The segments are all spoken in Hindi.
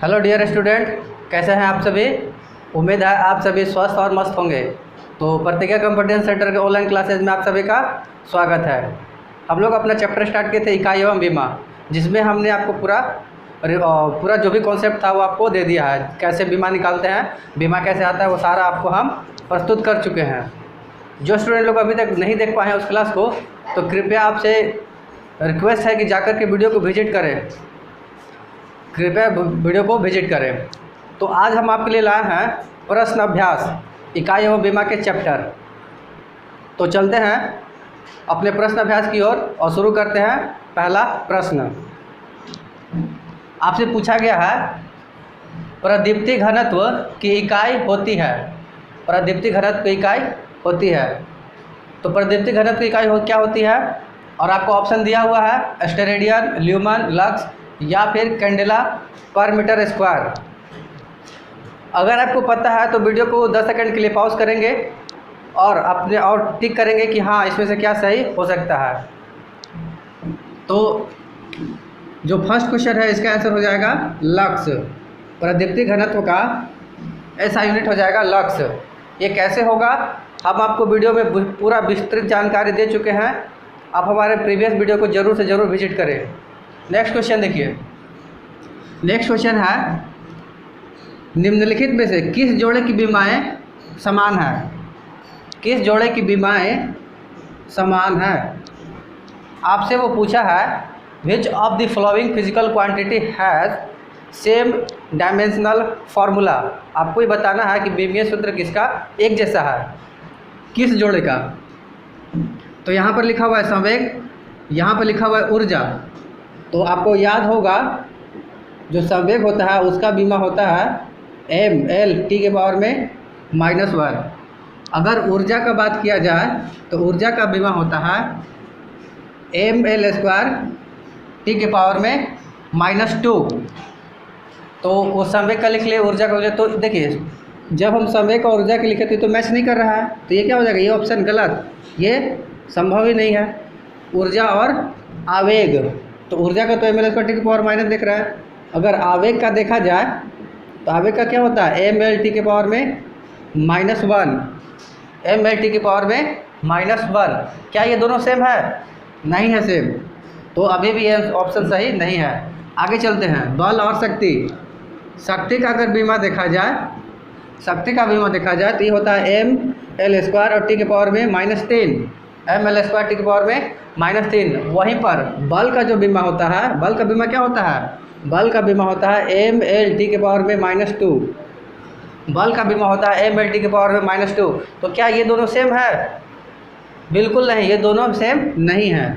हेलो डियर स्टूडेंट, कैसे हैं आप सभी। उम्मीद है आप सभी स्वस्थ और मस्त होंगे। तो प्रतिज्ञा कॉम्पिटेंस सेंटर के ऑनलाइन क्लासेज में आप सभी का स्वागत है। हम लोग अपना चैप्टर स्टार्ट किए थे इकाई एवं बीमा, जिसमें हमने आपको पूरा जो भी कॉन्सेप्ट था वो आपको दे दिया है। कैसे बीमा निकालते हैं, बीमा कैसे आता है, वो सारा आपको हम प्रस्तुत कर चुके हैं। जो स्टूडेंट लोग अभी तक नहीं देख पाए हैं उस क्लास को, तो कृपया आपसे रिक्वेस्ट है कि जाकर के वीडियो को विजिट करें, कृपया वीडियो को विजिट करें। तो आज हम आपके लिए लाए हैं प्रश्न अभ्यास इकाई एवं बीमा के चैप्टर। तो चलते हैं अपने प्रश्न अभ्यास की ओर और शुरू करते हैं। पहला प्रश्न आपसे पूछा गया है, प्रदीप्ति घनत्व की इकाई होती है। प्रदीप्ति घनत्व की इकाई होती है। तो प्रदीप्ति घनत्व की इकाई क्या होती है, और आपको ऑप्शन दिया हुआ है स्टेरेडियन, ल्यूमन, लक्स या फिर कैंडेला पर मीटर स्क्वायर। अगर आपको पता है तो वीडियो को 10 सेकंड के लिए पॉज करेंगे और टिक करेंगे कि हाँ इसमें से क्या सही हो सकता है। तो जो फर्स्ट क्वेश्चन है इसका आंसर हो जाएगा लक्स। प्रदीप्ति घनत्व का ऐसा यूनिट हो जाएगा लक्स। ये कैसे होगा, हम आपको वीडियो में पूरा विस्तृत जानकारी दे चुके हैं। आप हमारे प्रीवियस वीडियो को ज़रूर से ज़रूर विजिट करें। नेक्स्ट क्वेश्चन देखिए। नेक्स्ट क्वेश्चन है, निम्नलिखित में से किस जोड़े की बीमाएं समान है। किस जोड़े की बीमाएं समान है। आपसे वो पूछा है, which of the following physical quantity has same dimensional formula. आपको ये बताना है कि बीमीय सूत्र किसका एक जैसा है, किस जोड़े का। तो यहाँ पर लिखा हुआ है संवेग, यहाँ पर लिखा हुआ है ऊर्जा। तो आपको याद होगा जो संवेग होता है उसका बीमा होता है mL (T⁻⁻1). अगर ऊर्जा का बात किया जाए तो ऊर्जा का बीमा होता है mL² (T⁻⁻2). तो वो संवेग का लिख लिए, ऊर्जा का। तो देखिए जब हम संवेग का ऊर्जा के लिखे तो मैच नहीं कर रहा है, तो ये क्या हो जाएगा, ये ऑप्शन गलत, ये संभव ही नहीं है। ऊर्जा और आवेग, तो ऊर्जा का तो mL² (T⁻⁻) दिख रहा है। अगर आवेग का देखा जाए तो आवेग का क्या होता है mL(T⁻⁻1). mL(T⁻⁻1). क्या ये दोनों सेम है? नहीं है सेम, तो अभी भी ये ऑप्शन सही नहीं है। आगे चलते हैं। बल और शक्ति। शक्ति का अगर बीमा देखा जाए, शक्ति का बीमा देखा जाए तो ये होता है mL² और T⁻3। mL² T⁻3। वहीं पर बल का जो बीमा होता है, बल का बीमा क्या होता है, बल का बीमा होता है mL(T⁻2). बल का बीमा होता है mL(T⁻2). तो क्या ये दोनों सेम है? बिल्कुल नहीं, ये दोनों सेम नहीं है।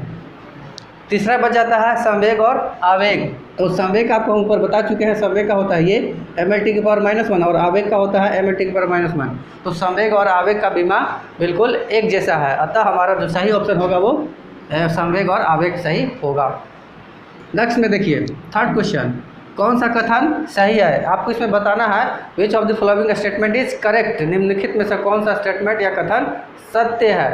तीसरा बच जाता है संवेग और आवेग। तो संवेग आपको हम ऊपर बता चुके हैं, संवेग का होता है ये mL(T⁻1) और आवेग का होता है mL(T⁻1). तो संवेग और आवेग का बीमा बिल्कुल एक जैसा है, अतः हमारा जो सही ऑप्शन होगा वो संवेग और आवेग सही होगा। नेक्स्ट में देखिए थर्ड क्वेश्चन, कौन सा कथन सही है। आपको इसमें बताना है which of the following statement is correct. निम्नलिखित में से कौन सा स्टेटमेंट या कथन सत्य है।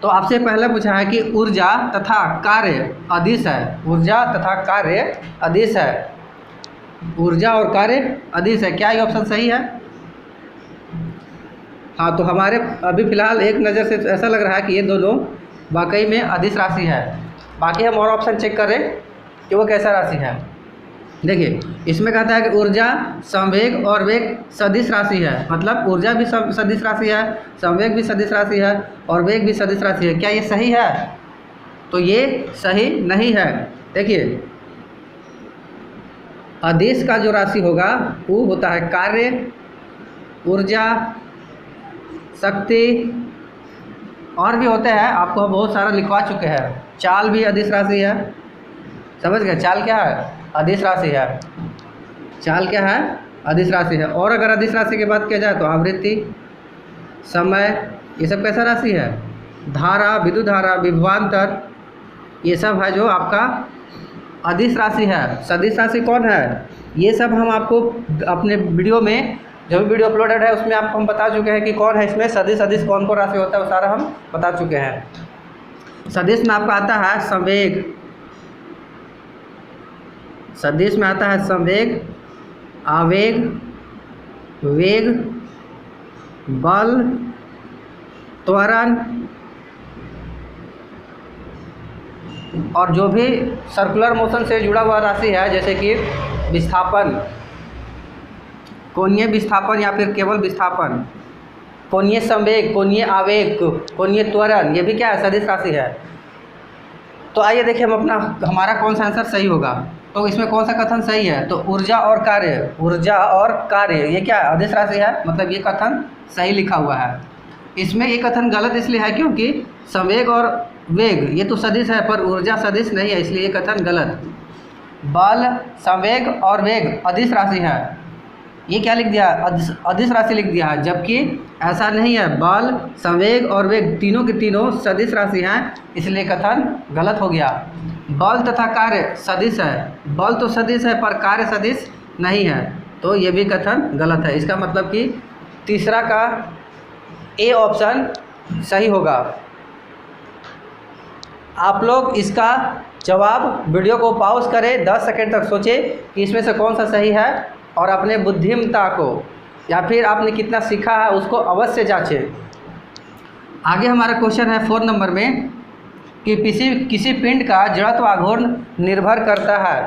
तो आपसे पहले पूछा है कि ऊर्जा तथा कार्य अदिश है। ऊर्जा तथा कार्य अदिश है। ऊर्जा और कार्य अदिश है। क्या ये ऑप्शन सही है? हाँ, तो हमारे अभी फ़िलहाल एक नज़र से ऐसा लग रहा है कि ये दोनों वाकई में अदिश राशि है। बाकी हम और ऑप्शन चेक करें कि वो कैसा राशि है। देखिए इसमें कहता है कि ऊर्जा, संवेग और वेग सदिश राशि है। मतलब ऊर्जा भी सदिश राशि है, संवेग भी सदिश राशि है और वेग भी सदिश राशि है। क्या ये सही है? तो ये सही नहीं है। देखिए अदिश का जो राशि होगा वो होता है कार्य, ऊर्जा, शक्ति और भी होते हैं, आपको हम बहुत सारा लिखवा चुके हैं। चाल भी अदिश राशि है, समझ गए। चाल क्या है? अदिश राशि है। चाल क्या है? अदिश राशि है। और अगर अदिश राशि की बात किया जाए तो आवृत्ति, समय, ये सब कैसा राशि है? धारा, विद्युत धारा, विभवांतर, ये सब है जो आपका अदिश राशि है। सदिश राशि कौन है? ये सब हम आपको अपने वीडियो में, जो भी वीडियो अपलोडेड है उसमें आपको हम बता चुके हैं कि कौन है इसमें सदिश अदिश कौन कौन राशि होता है, वो सारा हम बता चुके हैं। सदिश में आपका आता है संवेग, सदिश में आता है संवेग, आवेग, वेग, बल, त्वरण और जो भी सर्कुलर मोशन से जुड़ा हुआ राशि है, जैसे कि विस्थापन, कोणीय विस्थापन या फिर केवल विस्थापन, कोणीय संवेग, कोणीय आवेग, कोणीय त्वरण, ये भी क्या है, सदिश राशि है। तो आइए देखिए हम हमारा कौन सा आंसर सही होगा। तो इसमें कौन सा कथन सही है, तो ऊर्जा और कार्य, ऊर्जा और कार्य ये क्या है, अदिश राशि है, मतलब ये कथन सही लिखा हुआ है। इसमें ये कथन गलत इसलिए है क्योंकि संवेग और वेग ये तो सदिश है पर ऊर्जा सदिश नहीं है, इसलिए ये कथन गलत। बल, संवेग और वेग अदिश राशि है, ये क्या लिख दिया, अदिश राशि लिख दिया है, जबकि ऐसा नहीं है। बल, संवेग और वेग तीनों के तीनों सदिश राशि हैं, इसलिए कथन गलत हो गया। बल तथा कार्य सदिश है, बल तो सदिश है पर कार्य सदिश नहीं है, तो ये भी कथन गलत है। इसका मतलब कि तीसरा का ए ऑप्शन सही होगा। आप लोग इसका जवाब वीडियो को पॉज करें, 10 सेकंड तक सोचें कि इसमें से कौन सा सही है और अपने बुद्धिमत्ता को या फिर आपने कितना सीखा है उसको अवश्य जांचें। आगे हमारा क्वेश्चन है 4 नंबर में कि किसी पिंड का जड़त्व आघूर्ण निर्भर करता है।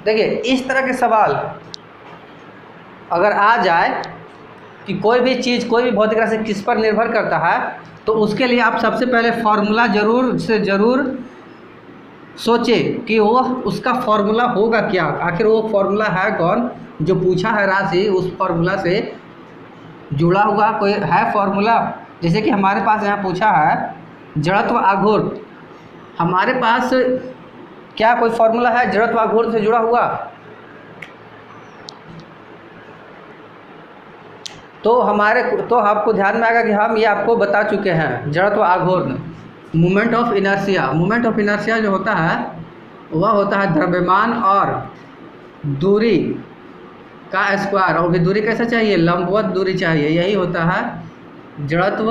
देखिए इस तरह के सवाल अगर आ जाए कि कोई भी चीज़, कोई भी भौतिक राशि किस पर निर्भर करता है, तो उसके लिए आप सबसे पहले फॉर्मूला ज़रूर सोचें कि वो उसका फॉर्मूला होगा क्या, आखिर वो फॉर्मूला है कौन, जो पूछा है राशि उस फॉर्मूला से जुड़ा हुआ कोई है फॉर्मूला। जैसे कि हमारे पास यहाँ पूछा है जड़त्व आघूर्ण, हमारे पास क्या कोई फॉर्मूला है जड़त्व आघूर्ण से जुड़ा हुआ, तो आपको ध्यान में आएगा कि हम ये आपको बता चुके हैं। जड़त्व आघूर्ण, moment of inertia, moment of inertia जो होता है वह होता है द्रव्यमान और दूरी का स्क्वायर, और भी दूरी कैसा चाहिए, लंबवत दूरी चाहिए, यही होता है जड़त्व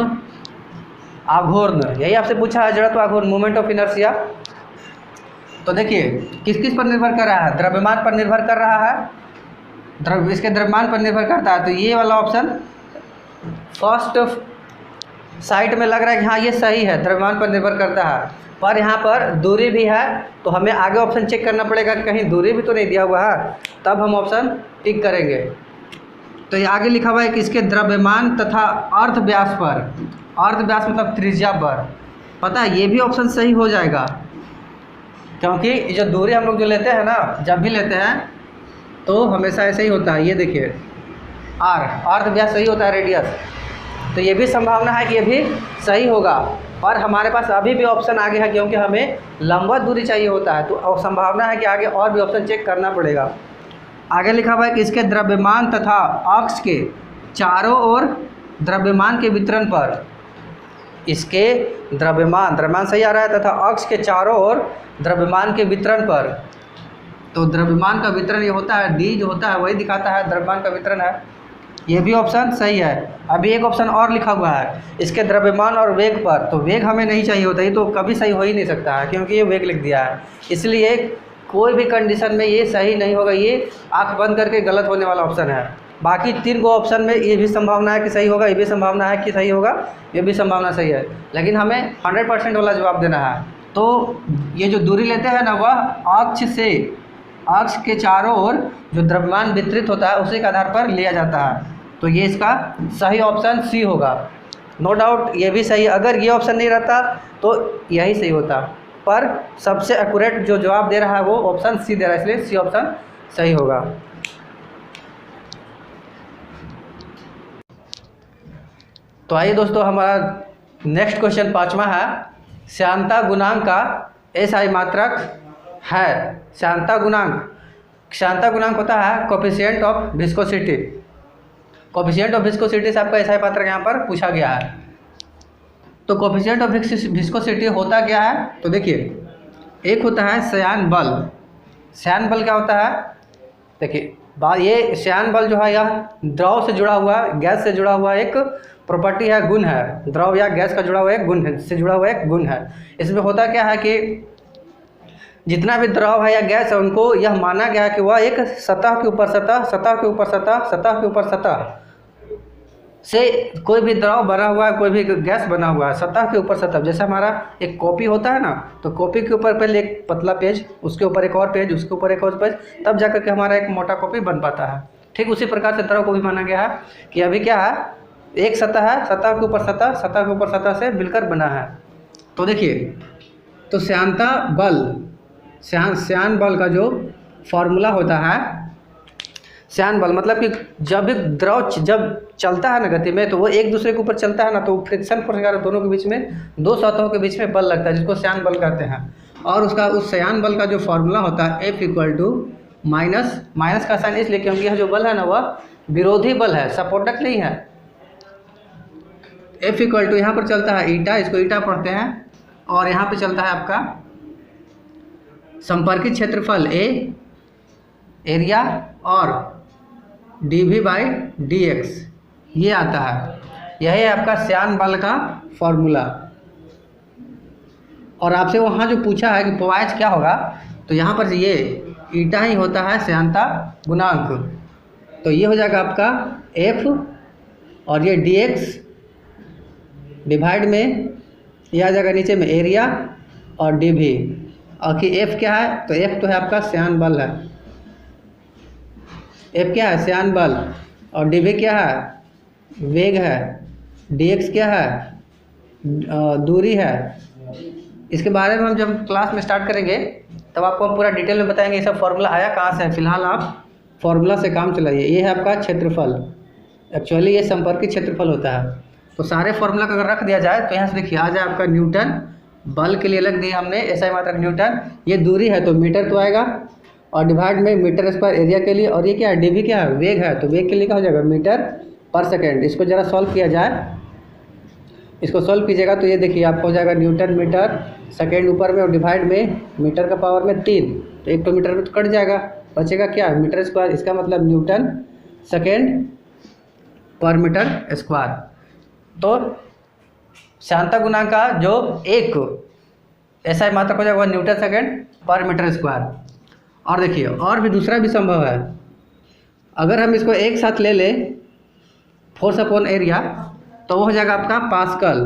आघूर्ण। यही आपसे पूछा है जड़त्व आघूर्ण, मोमेंट ऑफ इनर्शिया। तो देखिए किस किस पर निर्भर कर रहा है, द्रव्यमान पर निर्भर कर रहा है, इसके द्रव्यमान पर निर्भर करता है। तो ये वाला ऑप्शन फर्स्ट साइड में लग रहा है कि हाँ ये सही है, द्रव्यमान पर निर्भर करता है, पर यहाँ पर दूरी भी है, तो हमें आगे ऑप्शन चेक करना पड़ेगा कि कहीं दूरी भी तो नहीं दिया हुआ है, तब हम ऑप्शन टिक करेंगे। तो ये आगे लिखा हुआ है कि इसके द्रव्यमान तथा अर्ध व्यास पर, अर्ध व्यास मतलब त्रिज्या पर, पता है ये भी ऑप्शन सही हो जाएगा, क्योंकि जो दूरी हम लोग जो लेते हैं ना, जब भी लेते हैं तो हमेशा ऐसे ही होता है। ये देखिए अर्ध व्यास सही होता है रेडियस, तो ये भी संभावना है कि ये भी सही होगा, और हमारे पास अभी भी ऑप्शन आगे है क्योंकि हमें लंबवत दूरी चाहिए होता है, तो संभावना है कि आगे और भी ऑप्शन चेक करना पड़ेगा। आगे लिखा हुआ है कि इसके द्रव्यमान तथा अक्ष के चारों ओर द्रव्यमान के वितरण पर, इसके द्रव्यमान सही आ रहा है, तथा अक्ष के चारों ओर द्रव्यमान के वितरण पर, तो द्रव्यमान का वितरण ये होता है, डी जो होता है वही दिखाता है द्रव्यमान का वितरण है, ये भी ऑप्शन सही है। अभी एक ऑप्शन और लिखा हुआ है इसके द्रव्यमान और वेग पर, तो वेग हमें नहीं चाहिए होता, ये तो कभी सही हो ही नहीं सकता है क्योंकि ये वेग लिख दिया है, इसलिए कोई भी कंडीशन में ये सही नहीं होगा, ये आंख बंद करके गलत होने वाला ऑप्शन है। बाकी 3 गो ऑप्शन में ये भी संभावना है कि सही होगा, ये भी संभावना है कि सही होगा, ये भी संभावना सही है, लेकिन हमें 100% वाला जवाब देना है। तो ये जो दूरी लेते हैं ना, वह अक्ष के चारों ओर जो द्रव्यमान वितरित होता है उसी के आधार पर लिया जाता है, तो ये इसका सही ऑप्शन सी होगा। नो डाउट ये भी सही, अगर ये ऑप्शन नहीं रहता तो यही सही होता, पर सबसे एक्यूरेट जो जवाब दे रहा है वो ऑप्शन सी दे रहा है, इसलिए सी ऑप्शन सही होगा। तो आइए दोस्तों, हमारा नेक्स्ट क्वेश्चन 5वां है, श्यानता गुणांक का एसआई मात्रक है। श्यानता गुणांक होता है coefficient of viscosity, coefficient of viscosity से आपका एसआई मात्रक यहाँ पर पूछा गया है। तो कोफिशिएंट ऑफ विस्कोसिटी होता क्या है, तो देखिए एक होता है श्यान बल। श्यान बल क्या होता है, देखिए ये श्यान बल जो है यह द्रव से जुड़ा हुआ, गैस से जुड़ा हुआ एक प्रॉपर्टी है, गुण है, द्रव या गैस का जुड़ा हुआ एक गुण है, से जुड़ा हुआ एक गुण है। इसमें होता क्या है कि जितना भी द्रव है या गैस है उनको यह माना गया कि वह एक सतह के ऊपर सतह, सतह के ऊपर सतह, सतह के ऊपर सतह से कोई भी द्रव बना हुआ है, कोई भी गैस बना हुआ है सतह के ऊपर सतह। जैसे हमारा एक कॉपी होता है ना, तो कॉपी के ऊपर पहले एक पतला पेज, उसके ऊपर एक और पेज, उसके ऊपर एक और पेज, तब जाकर के हमारा एक मोटा कॉपी बन पाता है। ठीक उसी प्रकार से द्रव को भी माना गया है कि अभी क्या है, एक सतह है, सतह के ऊपर सतह, सतह के ऊपर सतह से मिलकर बना है। तो देखिए, तो श्यानता बल, श्यान बल का जो फॉर्मूला होता है, श्यान बल मतलब कि जब भी द्रव जब चलता है ना गति में, तो वो एक दूसरे के ऊपर चलता है ना, तो फ्रिक्शन फोर्स के कारण दोनों के बीच में, दो सतहों के बीच में बल लगता है, जिसको श्यान बल कहते हैं। और उसका उस श्यान बल का जो फॉर्मूला होता है F इक्वल टू माइनस का साइन इसलिए क्योंकि यह जो बल है ना वह विरोधी बल है, सपोर्टक नहीं है। F इक्वल टू यहाँ पर चलता है ईटा, इसको ईटा पढ़ते हैं, और यहाँ पे चलता है आपका संपर्कित क्षेत्रफल A एरिया और dV बाई dx ये आता है। यही है आपका श्यान बल का फॉर्मूला। और आपसे वहाँ जो पूछा है कि पॉइज क्या होगा, तो यहाँ पर ये ईटा ही होता है श्यानता गुणांक, तो ये हो जाएगा आपका F और ये dx डिवाइड में ये आ जाएगा नीचे में एरिया और dV। और कि F क्या है, तो F तो है आपका श्यान बल है, F क्या है श्यान बल, और dV क्या है वेग है, dx क्या है दूरी है। इसके बारे में हम जब क्लास में स्टार्ट करेंगे तब आपको हम पूरा डिटेल में बताएंगे ये सब फॉर्मूला आया कहाँ से है। फिलहाल आप फॉर्मूला से काम चलाइए। ये है आपका क्षेत्रफल, एक्चुअली ये संपर्कित क्षेत्रफल होता है। तो सारे फॉर्मूला अगर रख दिया जाए तो यहाँ से देखिए आ जाए आपका न्यूटन, बल के लिए लग दिया हमने ऐसा ही मात्रक न्यूटन, ये दूरी है तो मीटर तो आएगा, और डिवाइड में मीटर स्क्वायर एरिया के लिए, और ये क्या है dV क्या है वेग है, तो वेग के लिए क्या हो जाएगा मीटर पर सेकेंड। इसको ज़रा सॉल्व किया जाए, इसको सॉल्व कीजिएगा तो ये देखिए आपको हो जाएगा न्यूटन मीटर सेकेंड ऊपर में, और डिवाइड में मीटर का पावर में 3, तो 1 तो मीटर में तो कट जाएगा, बचेगा क्या मीटर स्क्वायर, इसका मतलब न्यूटन सेकेंड पर मीटर स्क्वायर। तो श्यानता गुणांक का जो एक ऐसा ही मात्रक हो जाएगा न्यूटन सेकेंड पर मीटर स्क्वायर। और देखिए और भी दूसरा भी संभव है, अगर हम इसको एक साथ ले लें फोर्स अपॉन एरिया, तो वो हो जाएगा आपका पास्कल,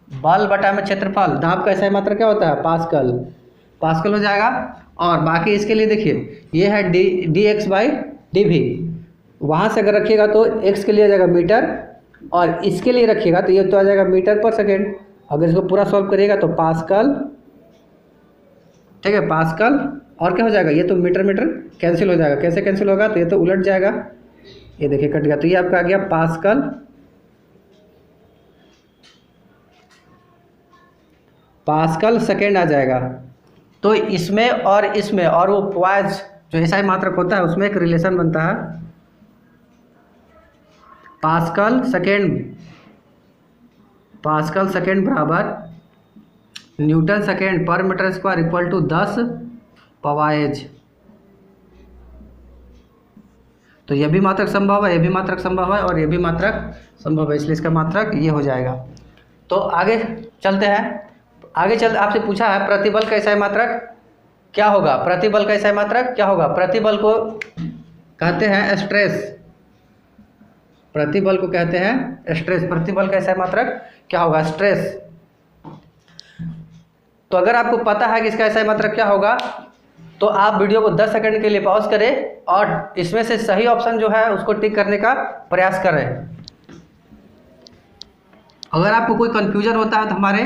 बल बटा में क्षेत्रफल, दाब का ऐसा ही मात्रक क्या होता है पास्कल, पास्कल हो जाएगा। और बाकी इसके लिए देखिए ये है dx बाई dV, वहाँ से अगर रखिएगा तो x के लिए आ जाएगा मीटर, और इसके लिए रखिएगा तो ये तो आ जाएगा मीटर पर सेकेंड। अगर इसको पूरा सॉल्व करिएगा तो पास्कल, ठीक है पास्कल, और क्या हो जाएगा ये तो मीटर मीटर कैंसिल हो जाएगा, कैसे कैंसिल होगा, तो ये तो उलट जाएगा, ये देखिए कट गया, तो ये आपका आ गया पास्कल, पास्कल सेकेंड आ जाएगा। तो इसमें और इसमें और वो पॉइज जो ऐसा ही मात्रक होता है उसमें एक रिलेशन बनता है, पास्कल सेकेंड बराबर न्यूटन सेकेंड पर metre square equal to 10 poise. तो यह भी मात्रक संभव है, यह भी मात्रक संभव है, और यह भी मात्रक संभव है, इसलिए इसका मात्रक ये हो जाएगा। तो आगे चलते हैं, आगे चल आपसे पूछा है प्रतिबल का ऐसा मात्रक क्या होगा, प्रतिबल का ऐसा मात्रक क्या होगा, प्रतिबल को कहते हैं स्ट्रेस, प्रतिबल को कहते हैं स्ट्रेस, प्रतिबल का ऐसा मात्रक क्या होगा स्ट्रेस। तो अगर आपको पता है कि इसका ऐसा मात्रक क्या होगा तो आप वीडियो को 10 सेकंड के लिए पॉज करें और इसमें से सही ऑप्शन जो है उसको टिक करने का प्रयास करें। अगर आपको कोई कन्फ्यूजन होता है तो हमारे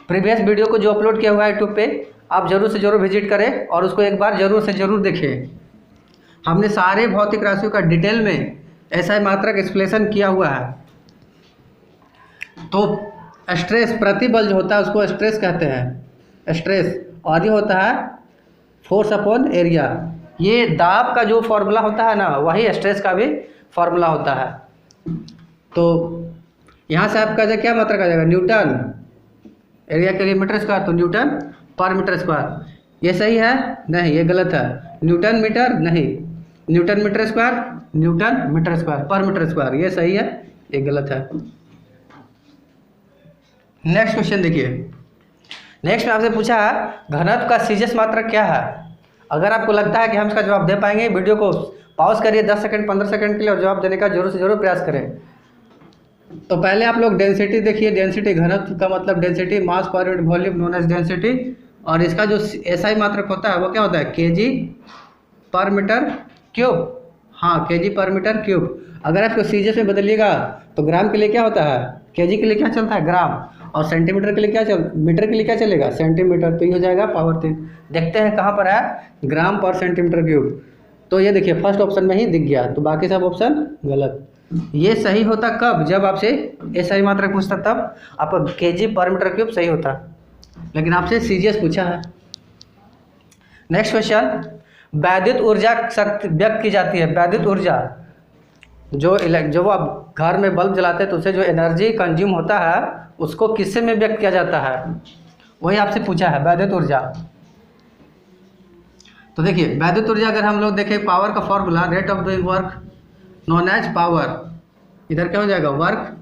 प्रीवियस वीडियो को जो अपलोड किया हुआ है यूट्यूब पे आप ज़रूर से ज़रूर विजिट करें और उसको एक बार ज़रूर से ज़रूर देखें। हमने सारे भौतिक राशियों का डिटेल में ऐसा ही मात्रक एक्सप्लेनेशन किया हुआ है। तो स्ट्रेस प्रतिबल जो होता है उसको स्ट्रेस कहते हैं, स्ट्रेस, और ये होता है फोर्स अपॉन एरिया। ये दाब का जो फॉर्मूला होता है ना वही स्ट्रेस का भी फॉर्मूला होता है। तो यहाँ से आपका जो क्या मात्रक आ जाएगा न्यूटन, एरिया के लिए मीटर स्क्वायर तो न्यूटन पर मीटर स्क्वायर। ये सही है? नहीं, ये गलत है। न्यूटन मीटर नहीं, newton metre square, newton metre square पर मीटर स्क्वायर, ये सही है, ये गलत है। नेक्स्ट क्वेश्चन देखिए, नेक्स्ट में आपसे पूछा है घनत्व का सीजीएस मात्रक क्या है। अगर आपको लगता है कि हम इसका जवाब दे पाएंगे, वीडियो को पॉज करिए 10 सेकंड 15 सेकंड के लिए और जवाब देने का जरूर से जरूर प्रयास करें। तो पहले आप लोग डेंसिटी देखिए। डेंसिटी घनत्व का मतलब density, mass per unit volume known as density. और इसका जो एसआई मात्रक होता है वो क्या होता है, केजी पर मीटर क्यूब। हाँ, केजी पर मीटर क्यूब। अगर आप इसको सीजीएस में बदलिएगा तो ग्राम के लिए क्या होता है, केजी के लिए क्या चलता है, ग्राम। और सेंटीमीटर के लिए क्या मीटर के लिए क्या चलेगा, सेंटीमीटर। तो ये हो जाएगा पावर 3। देखते हैं कहाँ पर है, ग्राम पर सेंटीमीटर क्यूब। तो ये देखिए फर्स्ट ऑप्शन में ही दिख गया, तो बाकी सब ऑप्शन गलत। ये सही होता कब, जब आपसे एसआई मात्रक पूछता तब आपका केजी पर मीटर क्यूब सही होता, लेकिन आपसे सीजीएस पूछा है। नेक्स्ट क्वेश्चन, वैद्युत ऊर्जा शक्ति व्यक्त की जाती है। वैद्युत ऊर्जा जो आप घर में बल्ब जलाते हैं तो उससे जो एनर्जी कंज्यूम होता है उसको किससे में व्यक्त किया जाता है, वही आपसे पूछा है, वैद्युत ऊर्जा। तो देखिए वैद्युत ऊर्जा अगर हम लोग देखें, पावर का formula rate of doing work known as power. इधर क्या हो जाएगा, वर्क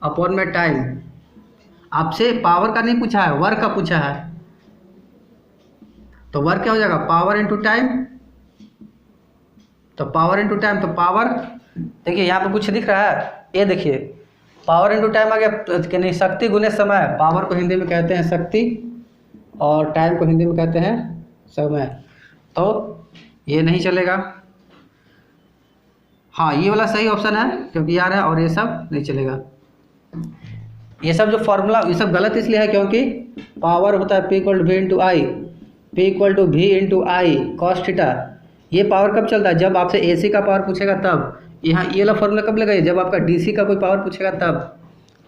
अपॉन में टाइम। आपसे पावर का नहीं पूछा है, वर्क का पूछा है। तो वर्क क्या हो जाएगा, पावर इंटू टाइम। तो पावर इंटू टाइम, तो पावर देखिए यहाँ पे कुछ दिख रहा है, ये देखिए पावर इंटू टाइम आ गया कि नहीं, शक्ति गुने समय। पावर को हिंदी में कहते हैं शक्ति और टाइम को हिंदी में कहते हैं समय। तो ये नहीं चलेगा। हाँ, ये वाला सही ऑप्शन है क्योंकि यार है, और ये सब नहीं चलेगा। ये सब जो फॉर्मूला ये सब गलत इसलिए है क्योंकि पावर होता है P equal to V into I, P equal to V into I cos theta. ये पावर कब चलता है, जब आपसे AC का पावर पूछेगा तब। यहाँ ये वाला फॉर्मूला कब लगाइए, जब आपका DC का कोई पावर पूछेगा तब।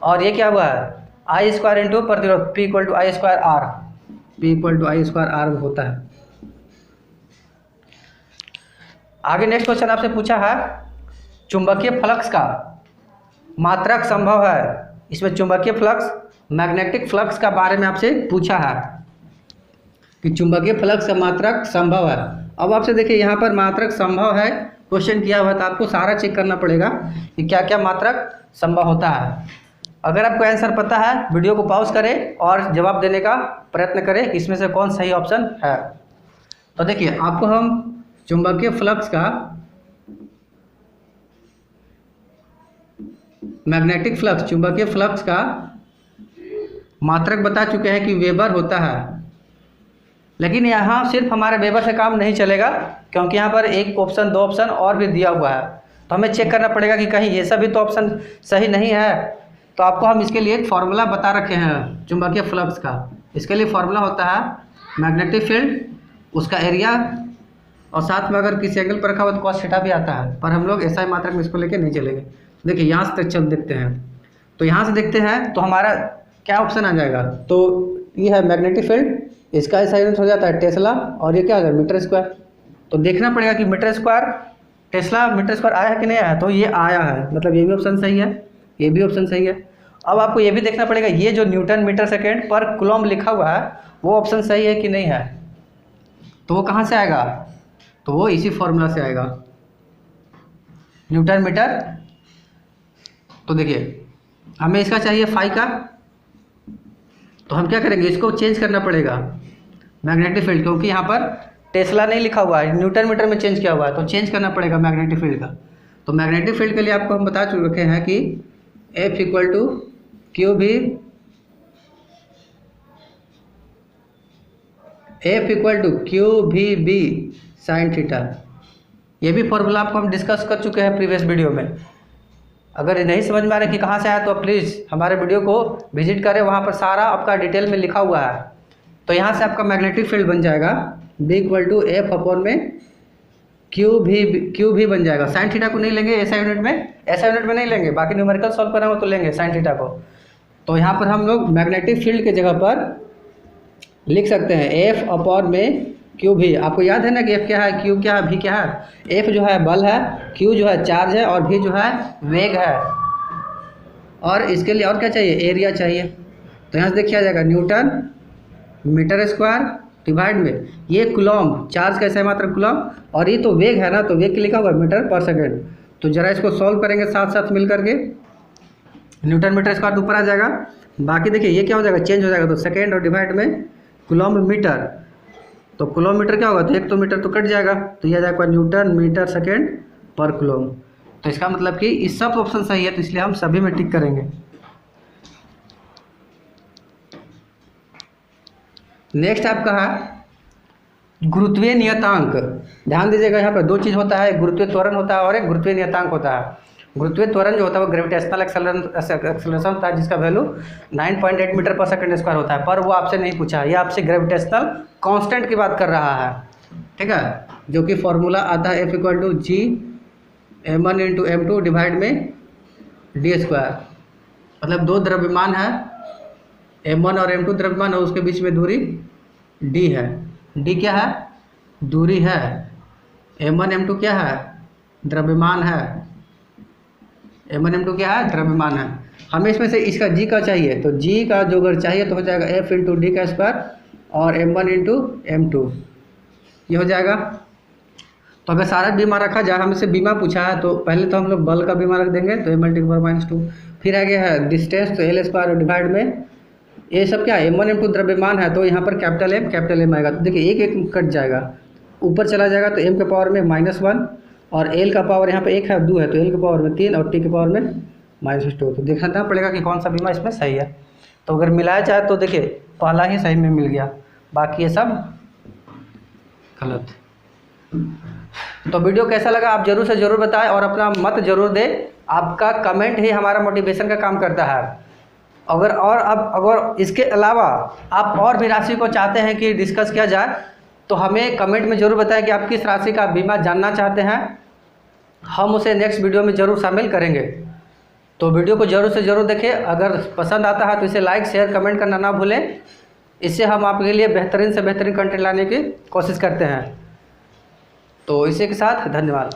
और ये क्या हुआ है, आई स्क्वायर इंटू प्रतिरोध, P equal to I square R, P equal to I square R होता है। आगे नेक्स्ट क्वेश्चन आपसे पूछा है चुंबकीय फ्लक्स का मात्रक संभव है। इसमें चुंबकीय फ्लक्स, मैग्नेटिक फ्लक्स का बारे में आपसे पूछा है कि चुंबकीय फ्लक्स का मात्रक संभव है। अब आपसे देखिए यहाँ पर मात्रक संभव है क्वेश्चन किया हुआ, तो आपको सारा चेक करना पड़ेगा कि क्या क्या मात्रक संभव होता है। अगर आपको आंसर पता है, वीडियो को पॉज करें और जवाब देने का प्रयत्न करें कि इसमें से कौन सही ऑप्शन है। तो देखिए आपको हम चुंबकीय फ्लक्स का, मैग्नेटिक फ्लक्स, चुंबकीय फ्लक्स का मात्रक बता चुके हैं कि वेबर होता है। लेकिन यहाँ सिर्फ हमारे वेबर से काम नहीं चलेगा क्योंकि यहाँ पर एक ऑप्शन, दो ऑप्शन और भी दिया हुआ है, तो हमें चेक करना पड़ेगा कि कहीं ये सभी तो ऑप्शन सही नहीं है। तो आपको हम इसके लिए एक फार्मूला बता रखे हैं चुंबकीय फ्लक्स का। इसके लिए फार्मूला होता है मैग्नेटिक फील्ड, उसका एरिया, और साथ में अगर किसी एंगल पर रखा हुआ तो कॉस थीटा भी आता है, पर हम लोग एसआई मात्रक में इसको लेके नहीं चलेंगे। देखिए यहाँ से तक चल देखते हैं, तो यहाँ से देखते हैं तो हमारा क्या ऑप्शन आ जाएगा। तो ये है मैग्नेटिक फील्ड, इसका एसआई यूनिट हो जाता है टेस्ला, और ये क्या हो जाएगा, मीटर स्क्वायर। तो देखना पड़ेगा कि metre square, tesla metre square आया है कि नहीं आया, तो ये आया है, मतलब ये भी ऑप्शन सही है, ये भी ऑप्शन सही है। अब आपको ये भी देखना पड़ेगा ये जो न्यूटन मीटर सेकेंड पर कूलम लिखा हुआ है वो ऑप्शन सही है कि नहीं है। तो वो कहाँ से आएगा, तो वो इसी फॉर्मूला से आएगा, न्यूटन मीटर। तो देखिए हमें इसका चाहिए फाई का, तो हम क्या करेंगे, इसको चेंज करना पड़ेगा मैग्नेटिक फील्ड, क्योंकि यहाँ पर टेस्ला नहीं लिखा हुआ है, न्यूटन मीटर में चेंज किया हुआ है, तो चेंज करना पड़ेगा मैग्नेटिक फील्ड का। तो मैग्नेटिक फील्ड के लिए आपको हम बता रखे हैं कि F इक्वल टू क्यू भी, F इक्वल टू क्यू भी बी साइन थीटा। ये भी फॉर्मूला आपको हम डिस्कस कर चुके हैं प्रीवियस वीडियो में। अगर नहीं समझ में आ रहा कि कहाँ से आया तो प्लीज़ हमारे वीडियो को विजिट करें, वहाँ पर सारा आपका डिटेल में लिखा हुआ है। तो यहाँ से आपका मैग्नेटिक फील्ड बन जाएगा B equal to F upon में क्यू भी बन जाएगा। साइन थीटा को नहीं लेंगे ऐसा यूनिट में नहीं लेंगे, बाकी न्यूमेरिकल सॉल्व करेंगे तो लेंगे साइन थीटा को। तो यहाँ पर हम लोग मैग्नेटिक फील्ड के जगह पर लिख सकते हैं एफ अपॉन में क्यू भी। आपको याद है ना कि एफ क्या है, क्यू क्या है, भी क्या है। एफ जो है बल है, क्यू जो है चार्ज है, और भी जो है वेग है। और इसके लिए और क्या चाहिए, एरिया चाहिए। तो यहाँ से देखिए आ जाएगा न्यूटन मीटर स्क्वायर डिवाइड में ये कूलम, चार्ज कैसे मात्र कूलम, और ये तो वेग है ना, तो वेग लिखा हुआ है मीटर पर सेकेंड। तो जरा इसको सॉल्व करेंगे साथ साथ मिल करके, न्यूटन मीटर स्क्वायर तो ऊपर आ जाएगा, बाकी देखिए ये क्या हो जाएगा, चेंज हो जाएगा। तो सेकेंड और डिवाइड में किलोमीटर, तो किलोमीटर क्या होगा, तो एक तो मीटर तो कट जाएगा, तो यह जाएगा Newton metre second per coulomb. तो इसका मतलब कि इस सब ऑप्शन सही है, तो इसलिए हम सभी में टिक करेंगे। नेक्स्ट आपका है गुरुत्वीय नियतांक। ध्यान दीजिएगा, यहाँ पर दो चीज़ होता है, गुरुत्वीय त्वरण होता है और एक गुरुत्वीय नियतांक होता है। गुरुत्वीय त्वरण जो होता है वो ग्रेविटेशनल एक्सेलरेशन होता है, जिसका वैल्यू 9.8 मीटर पर सेकंड स्क्वायर होता है, पर वो आपसे नहीं पूछा है, ये आपसे ग्रेविटेशनल कांस्टेंट की बात कर रहा है, ठीक है, जो कि फॉर्मूला आता है F=G m1 × m2 डिवाइड में d²। मतलब दो द्रव्यमान है, m1 और m2 द्रव्यमान है, उसके बीच में दूरी d है। d क्या है, दूरी है। m1 m2 क्या है, द्रव्यमान है। m1 m2 क्या है, द्रव्यमान है। हमें इसमें से इसका g का चाहिए, तो g का जो अगर चाहिए तो हो जाएगा F × d² और m1 × m2, ये हो जाएगा। तो अगर सारा बीमा रखा जाए, हमसे बीमा पूछा है तो पहले तो हम लोग बल का बीमा रख देंगे, तो m×10⁻²। फिर आगे है डिस्टेंस, तो l² डिवाइड में ये सब क्या है, m1 m2 द्रव्यमान है, तो यहाँ पर कैपिटल M आएगा। तो देखिए एक एक कट जाएगा, ऊपर चला जाएगा तो m के पावर में -1 और l का पावर यहाँ पे 1 है 2 है, तो l के पावर में 3 और t के पावर में -2। तो देखना पड़ेगा कि कौन सा बीमा इसमें सही है। तो अगर मिलाया जाए तो देखिए पहला ही सही में मिल गया, बाकी ये सब गलत। तो वीडियो कैसा लगा आप जरूर से ज़रूर बताएं और अपना मत जरूर दें। आपका कमेंट ही हमारा मोटिवेशन का काम करता है। अगर इसके अलावा आप और भी राशि को चाहते हैं कि डिस्कस किया जाए, तो हमें कमेंट में ज़रूर बताएं कि आप किस राशि का बीमा जानना चाहते हैं, हम उसे नेक्स्ट वीडियो में ज़रूर शामिल करेंगे। तो वीडियो को ज़रूर से ज़रूर देखें, अगर पसंद आता है तो इसे लाइक शेयर कमेंट करना ना भूलें। इससे हम आपके लिए बेहतरीन से बेहतरीन कंटेंट लाने की कोशिश करते हैं। तो इसी के साथ धन्यवाद।